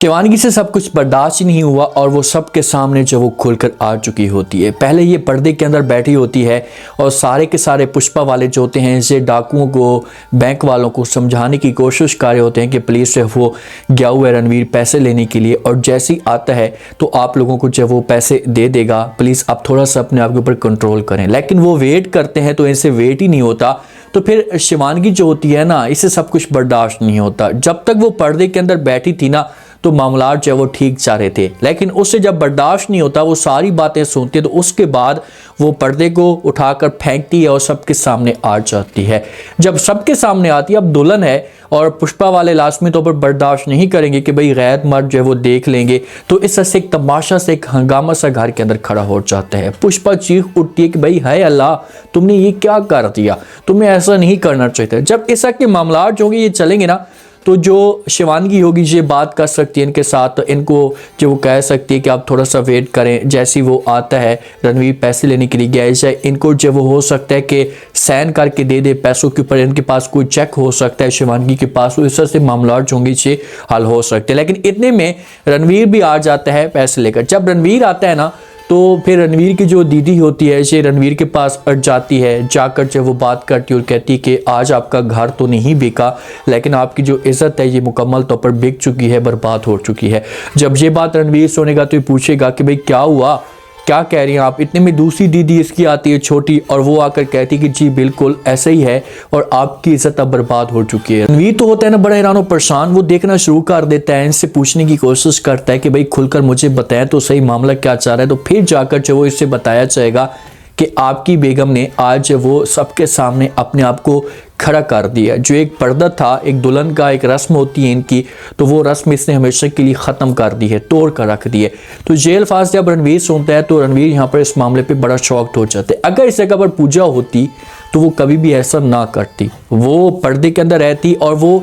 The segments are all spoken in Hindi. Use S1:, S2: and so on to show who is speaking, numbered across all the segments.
S1: शिवानगी से सब कुछ बर्दाश्त ही नहीं हुआ और वो सबके सामने जो वो खुलकर आ चुकी होती है। पहले ये पर्दे के अंदर बैठी होती है और सारे के सारे पुष्पा वाले जो होते हैं इसे डाकुओं को, बैंक वालों को समझाने की कोशिश कर रहे होते हैं कि पुलिस से वो गया हुआ है रणवीर पैसे लेने के लिए, और जैसे ही आता है तो आप लोगों को जब वो पैसे दे देगा प्लीज़ आप थोड़ा सा अपने आप के ऊपर कंट्रोल करें। लेकिन वो वेट करते हैं तो इनसे वेट ही नहीं होता। तो फिर शिवानगी जो होती है ना, इसे सब कुछ बर्दाश्त नहीं होता। जब तक वो पर्दे के अंदर बैठी थी ना तो मामलात जो है वो ठीक जा रहे थे, लेकिन उससे जब बर्दाश्त नहीं होता वो सारी बातें सुनती है तो उसके बाद वो पर्दे को उठाकर फेंकती है और सबके सामने आ जाती है। जब सबके सामने आती है, अब दुल्हन है और पुष्पा वाले लाजमी तौर पर बर्दाश्त नहीं करेंगे कि भाई गैर मर्द जो है वो देख लेंगे, तो इस तरह से एक तमाशा से एक हंगामा सा घर के अंदर खड़ा हो जाता है। पुष्पा चीख उठती है कि भाई हाय अल्लाह, तुमने ये क्या कर दिया, तुम्हें ऐसा नहीं करना चाहिए। जब इस तरह के मामला जो होंगे ये चलेंगे ना, तो जो शिवानगी होगी ये बात कर सकती है इनके साथ, तो इनको जो वो कह सकती है कि आप थोड़ा सा वेट करें। जैसे वो आता है रणवीर पैसे लेने के लिए गया है, इनको जो वो हो सकता है कि साइन करके दे दे पैसों के ऊपर, इनके पास कोई चेक हो सकता है शिवानगी के पास, तो इस तरह से मामला जो होंगे ये हल हो सकते हैं। लेकिन इतने में रणवीर भी आ जाता है पैसे लेकर। जब रणवीर आता है ना तो फिर रणवीर की जो दीदी होती है ये रणवीर के पास जाती है, जाकर जब वो बात करती है और कहती है कि आज आपका घर तो नहीं बिका, लेकिन आपकी जो इज्जत है ये मुकम्मल तौर पर बिक चुकी है, बर्बाद हो चुकी है। जब ये बात रणवीर सुनेगा तो ये पूछेगा कि भाई क्या हुआ, क्या कह रही हैं आप। इतने में दूसरी दीदी इसकी आती है छोटी, और वो आकर कहती है कि जी बिल्कुल ऐसा ही है और आपकी इज्जत अब बर्बाद हो चुकी है। रणवीर तो होता है ना बड़ा हैरान परेशान, वो देखना शुरू कर देता है, इनसे पूछने की कोशिश करता है कि भाई खुलकर मुझे बताएं तो सही मामला क्या चाह रहा है। तो फिर जाकर जो वो इससे बताया जाएगा कि आपकी बेगम ने आज वो सबके सामने अपने आप को खड़ा कर दिया। जो एक पर्दा था, एक दुल्हन का एक रस्म होती है इनकी, तो वो रस्म इसने हमेशा के लिए ख़त्म कर दी है, तोड़ कर रख दी है। तो जेल फास जब रणवीर सुनता है तो रणवीर यहाँ पर इस मामले पे बड़ा शॉक्ड हो जाता है। अगर इस जगह पर पूजा होती तो वो कभी भी ऐसा ना करती, वो पर्दे के अंदर रहती और वो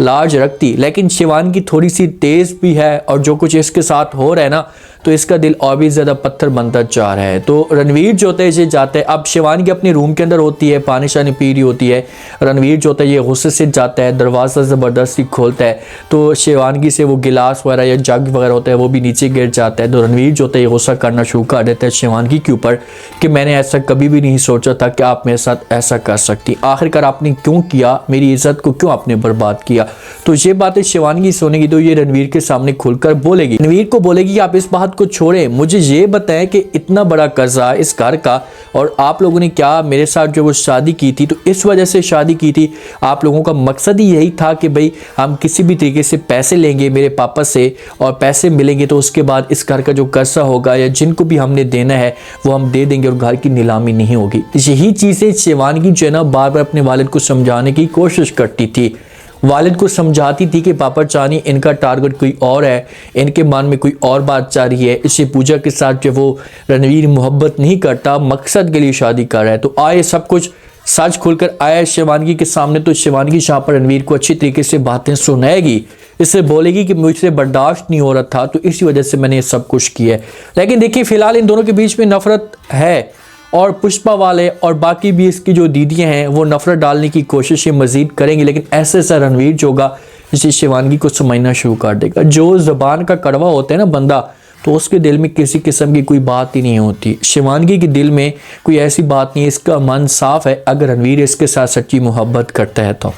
S1: लाज रखती। लेकिन शिवानगी थोड़ी सी तेज़ भी है और जो कुछ इसके साथ हो रहा है ना, तो इसका दिल और भी ज़्यादा पत्थर बनता जा रहा है। तो रणवीर जो होता है ये जाता है, अब शिवानगी अपने रूम के अंदर होती है, पानी शानी पी रही होती है। रणवीर जो होता है ये गुस्से से जाता है, दरवाज़ा ज़बरदस्ती खोलता है तो शिवानगी से वो गिलास वगैरह या जग वगैरह होता है वो भी नीचे गिर जाता है। तो रणवीर जो होता है ये गुस्सा करना शुरू कर देता है शिवानगी के ऊपर कि मैंने ऐसा कभी भी नहीं सोचा था कि आप मेरे साथ ऐसा कर सकती, आखिरकार आपने क्यों किया, मेरी इज्जत को क्यों आपने बर्बाद किया। तो ये बातें शिवानगी सुनेगी तो ये रणवीर के सामने खुलकर बोलेगी, रणवीर को बोलेगी कि आप इस बात को छोड़े, मुझे ये बताएं कि इतना बड़ा कर्जा इस घर का, और आप लोगों ने क्या मेरे साथ जो वो शादी की थी तो इस वजह से शादी की थी, आप लोगों का मकसद ही यही था कि भाई हम किसी भी तरीके से पैसे लेंगे मेरे पापा से और पैसे मिलेंगे तो उसके बाद इस घर का जो कर्जा होगा या जिनको भी हमने देना है वो हम दे देंगे और घर की नीलामी नहीं होगी। यही चीज़ें शिवानगी जो है ना बार बार अपने वालिद को समझाने की कोशिश करती थी, वालिद को समझाती थी कि पापा चानी इनका टारगेट कोई और है, इनके मन में कोई और बात चाह रही है, इससे पूजा के साथ जो वो रणवीर मोहब्बत नहीं करता, मकसद के लिए शादी कर रहा है। तो आए सब कुछ सच खुलकर आया शिवानगी के सामने, तो शिवानगी शाह पर रणवीर को अच्छी तरीके से बातें सुनाएगी, इससे बोलेगी कि मुझसे बर्दाश्त नहीं हो रहा था तो इसी वजह से मैंने ये सब कुछ किया है। लेकिन देखिए फिलहाल इन दोनों के बीच में नफरत है और पुष्पा वाले और बाकी भी इसकी जो दीदियां हैं वो नफरत डालने की कोशिशें मजीद करेंगी, लेकिन ऐसे ऐसा रणवीर जो होगा इसे शिवानगी को समझना शुरू कर देगा। जो ज़बान का कड़वा होता है ना बंदा, तो उसके दिल में किसी किस्म की कोई बात ही नहीं होती। शिवानगी के दिल में कोई ऐसी बात नहीं है, इसका मन साफ है अगर रणवीर इसके साथ सच्ची मोहब्बत करता है तो।